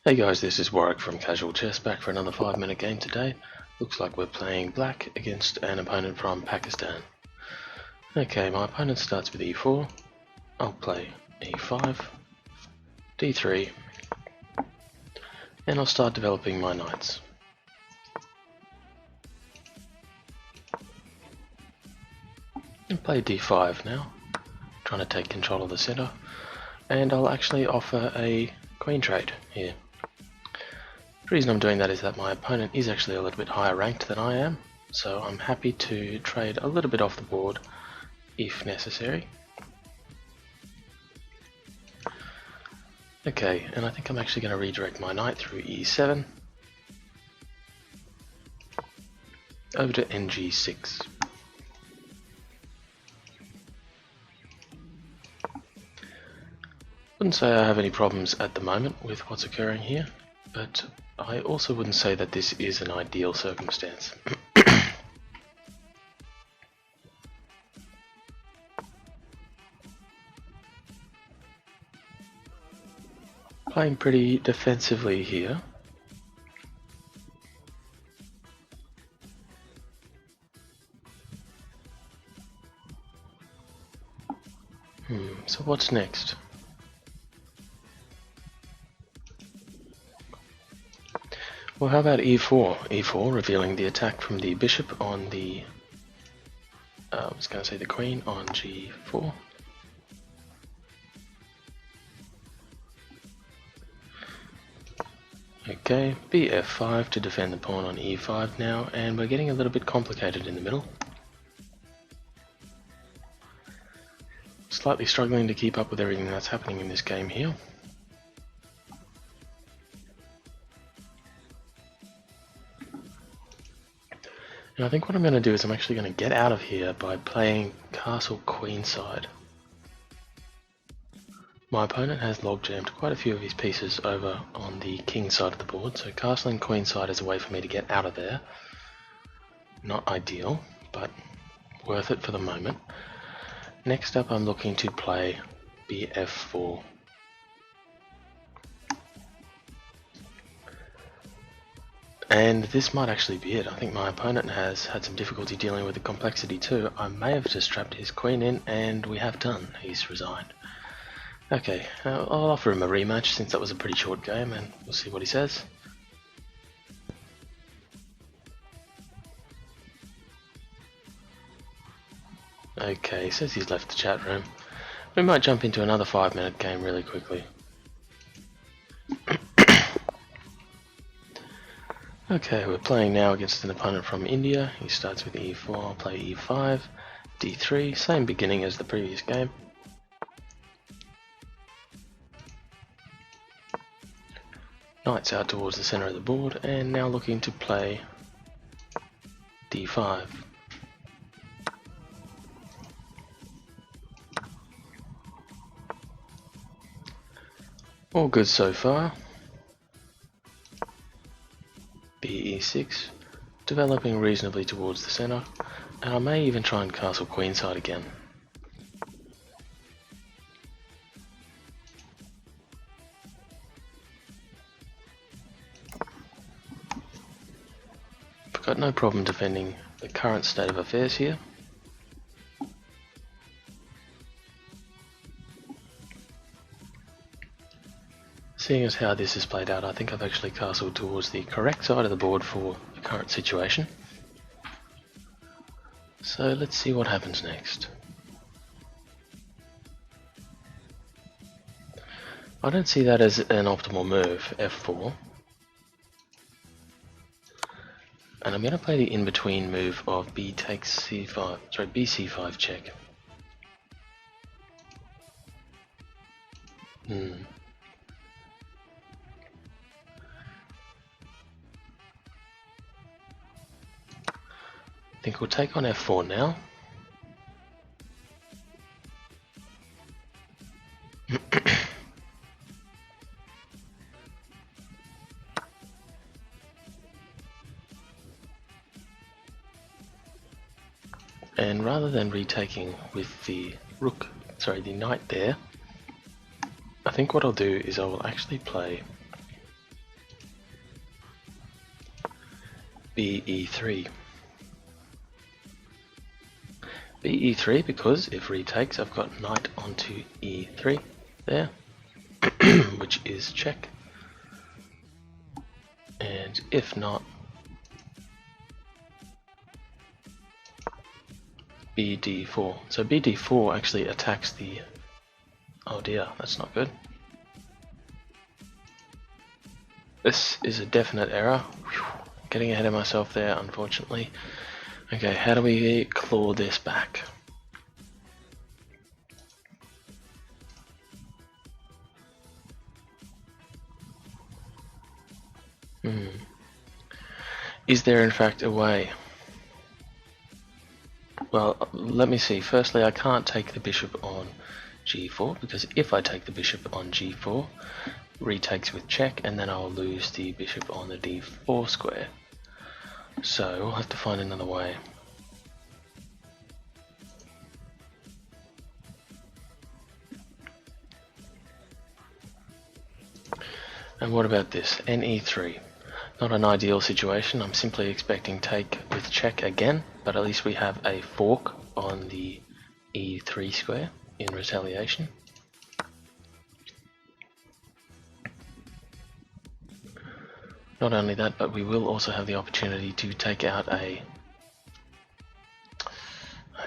Hey guys, this is Warwick from Casual Chess, back for another 5-minute game today. Looks like we're playing black against an opponent from Pakistan. Okay, my opponent starts with e4. I'll play e5, d3, and I'll start developing my knights. And play d5 now, trying to take control of the center, and I'll actually offer a queen trade here. The reason I'm doing that is that my opponent is actually a little bit higher ranked than I am, so I'm happy to trade a little bit off the board if necessary. Okay, and I think I'm actually going to redirect my knight through e7 over to Ng6. Wouldn't say I have any problems at the moment with what's occurring here, but I also wouldn't say that this is an ideal circumstance. Playing pretty defensively here. So what's next? Well, how about e4? e4 revealing the attack from the bishop on the, I was going to say the queen on g4. Okay, Bf5 to defend the pawn on e5 now, and we're getting a little bit complicated in the middle. Slightly struggling to keep up with everything that's happening in this game here. And I think what I'm going to do is I'm actually going to get out of here by playing castle queenside. My opponent has logjammed quite a few of his pieces over on the king side of the board, so castling queenside is a way for me to get out of there. Not ideal, but worth it for the moment. Next up, I'm looking to play Bf4. And this might actually be it. I think my opponent has had some difficulty dealing with the complexity too. I may have just trapped his queen in, and we have done. He's resigned. Okay, I'll offer him a rematch since that was a pretty short game, and we'll see what he says. Okay, he says he's left the chat room. We might jump into another 5-minute game really quickly. Okay, we're playing now against an opponent from India. He starts with e4, I'll play e5, d3, same beginning as the previous game. Knight's out towards the center of the board, and now looking to play d5. All good so far. Be6, developing reasonably towards the center, and I may even try and castle queenside again. I've got no problem defending the current state of affairs here. Seeing as how this is played out, I think I've actually castled towards the correct side of the board for the current situation. So let's see what happens next. I don't see that as an optimal move, f4. And I'm going to play the in-between move of b takes c5, sorry, bc5 check. I think we'll take on f4 now. And rather than retaking with the knight there, I think what I'll do is I will actually play Be3. Be3 because if retakes, I've got knight onto e3 there, which is check. And if not, Bd4. So Bd4 actually attacks the... Oh dear, that's not good. This is a definite error. Whew. Getting ahead of myself there, unfortunately. Okay, how do we claw this back? Is there in fact a way? Well, let me see. Firstly, I can't take the bishop on g4 because if I take the bishop on g4, retakes with check, and then I'll lose the bishop on the d4 square. So we'll have to find another way. And what about this? Ne3. Not an ideal situation. I'm simply expecting take with check again, but at least we have a fork on the e3 square in retaliation. Not only that, but we will also have the opportunity to take out a...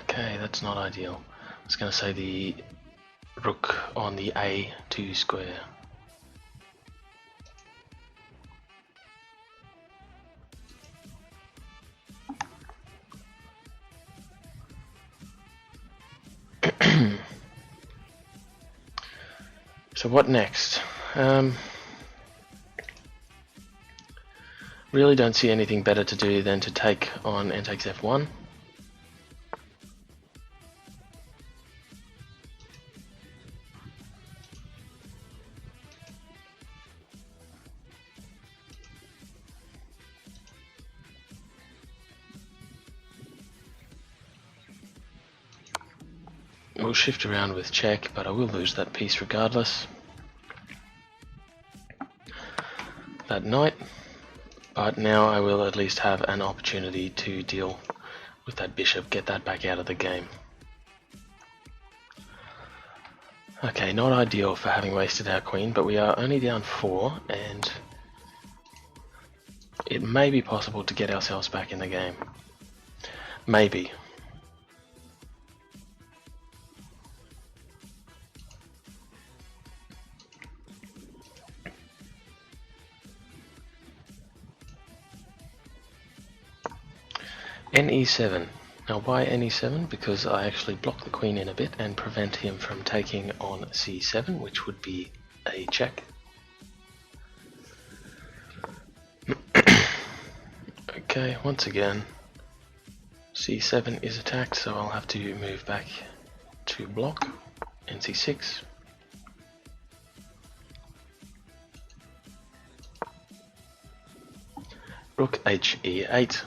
Okay, that's not ideal. I was going to say the rook on the a2 square. So what next? Really don't see anything better to do than to take on n takes f1. We'll shift around with check, but I will lose that piece regardless. That knight. But now I will at least have an opportunity to deal with that bishop, get that back out of the game. Okay, not ideal for having wasted our queen, but we are only down 4, and it may be possible to get ourselves back in the game. Maybe. Ne7. Now why Ne7? Because I actually block the queen in a bit and prevent him from taking on C7, which would be a check. Okay, once again, C7 is attacked, so I'll have to move back to block, and C6. Rook HE8.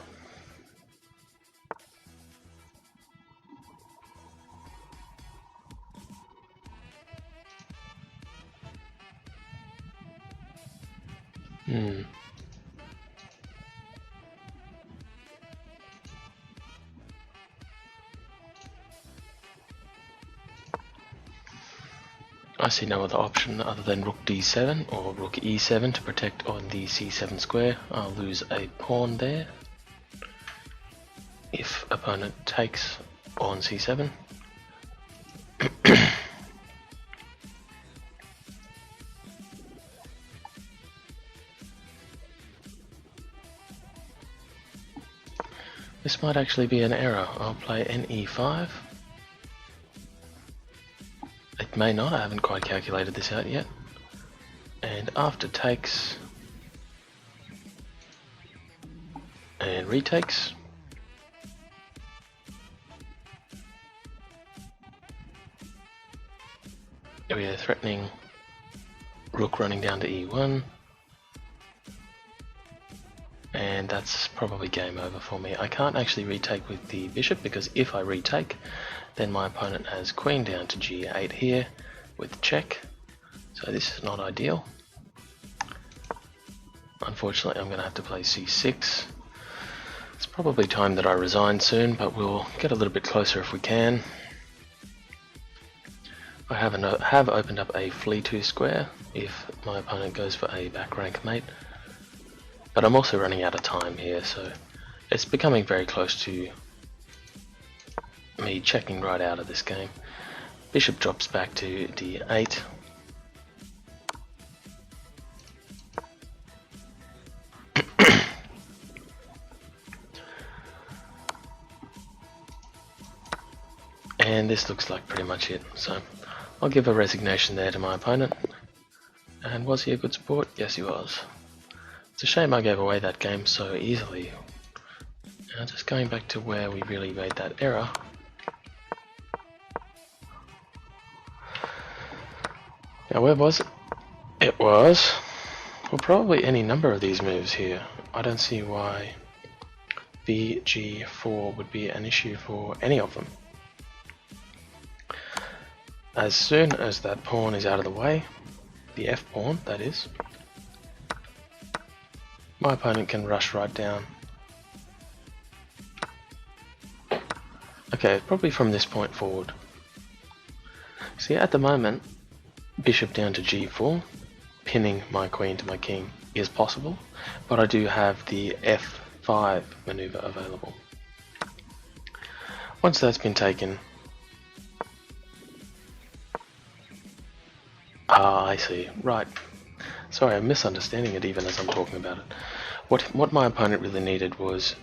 I see no other option other than rook d7 or rook e7 to protect on the c7 square. I'll lose a pawn there if opponent takes on c7. This might actually be an error. I'll play ne5. It may not, I haven't quite calculated this out yet. And after takes and retakes, we are threatening rook running down to e1. And that's probably game over for me. I can't actually retake with the bishop because if I retake, then my opponent has queen down to g8 here with check. So this is not ideal. Unfortunately, I'm going to have to play c6. Probably time that I resign soon, but we'll get a little bit closer if we can. I have opened up a Flee2 square if my opponent goes for a back rank mate, but I'm also running out of time here, so it's becoming very close to me checking right out of this game. Bishop drops back to d8. And this looks like pretty much it, so I'll give a resignation there to my opponent. And was he a good sport? Yes, he was. It's a shame I gave away that game so easily. Now just going back to where we really made that error. Now where was it? It was, well, probably any number of these moves here. I don't see why Bg4 would be an issue for any of them. As soon as that pawn is out of the way, the f pawn that is, my opponent can rush right down. Okay, probably from this point forward. See, at the moment, bishop down to g4, pinning my queen to my king is possible, but I do have the f5 maneuver available. Once that's been taken, I see, right. Sorry, I'm misunderstanding it even as I'm talking about it. What my opponent really needed was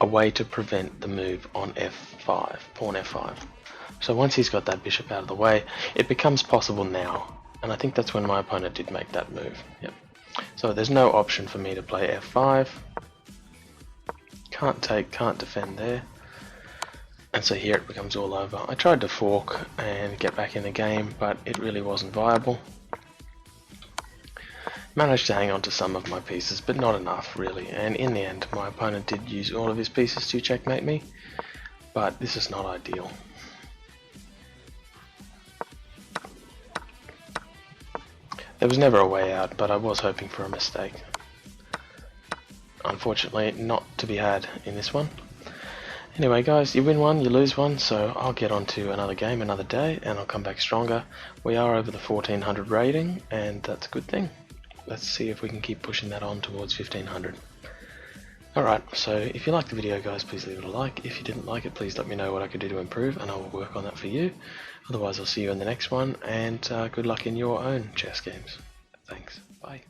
a way to prevent the move on f5, pawn f5. So once he's got that bishop out of the way, it becomes possible now. And I think that's when my opponent did make that move. Yep. So there's no option for me to play f5. Can't take, can't defend there. And so here it becomes all over. I tried to fork and get back in the game, but it really wasn't viable. Managed to hang on to some of my pieces, but not enough really, and in the end my opponent did use all of his pieces to checkmate me, but this is not ideal. There was never a way out, but I was hoping for a mistake. Unfortunately, not to be had in this one. Anyway guys, you win one, you lose one, so I'll get on to another game another day, and I'll come back stronger. We are over the 1400 rating, and that's a good thing. Let's see if we can keep pushing that on towards 1500. Alright, so if you liked the video guys, please leave it a like. If you didn't like it, please let me know what I could do to improve, and I will work on that for you. Otherwise I'll see you in the next one, and good luck in your own chess games. Thanks, bye.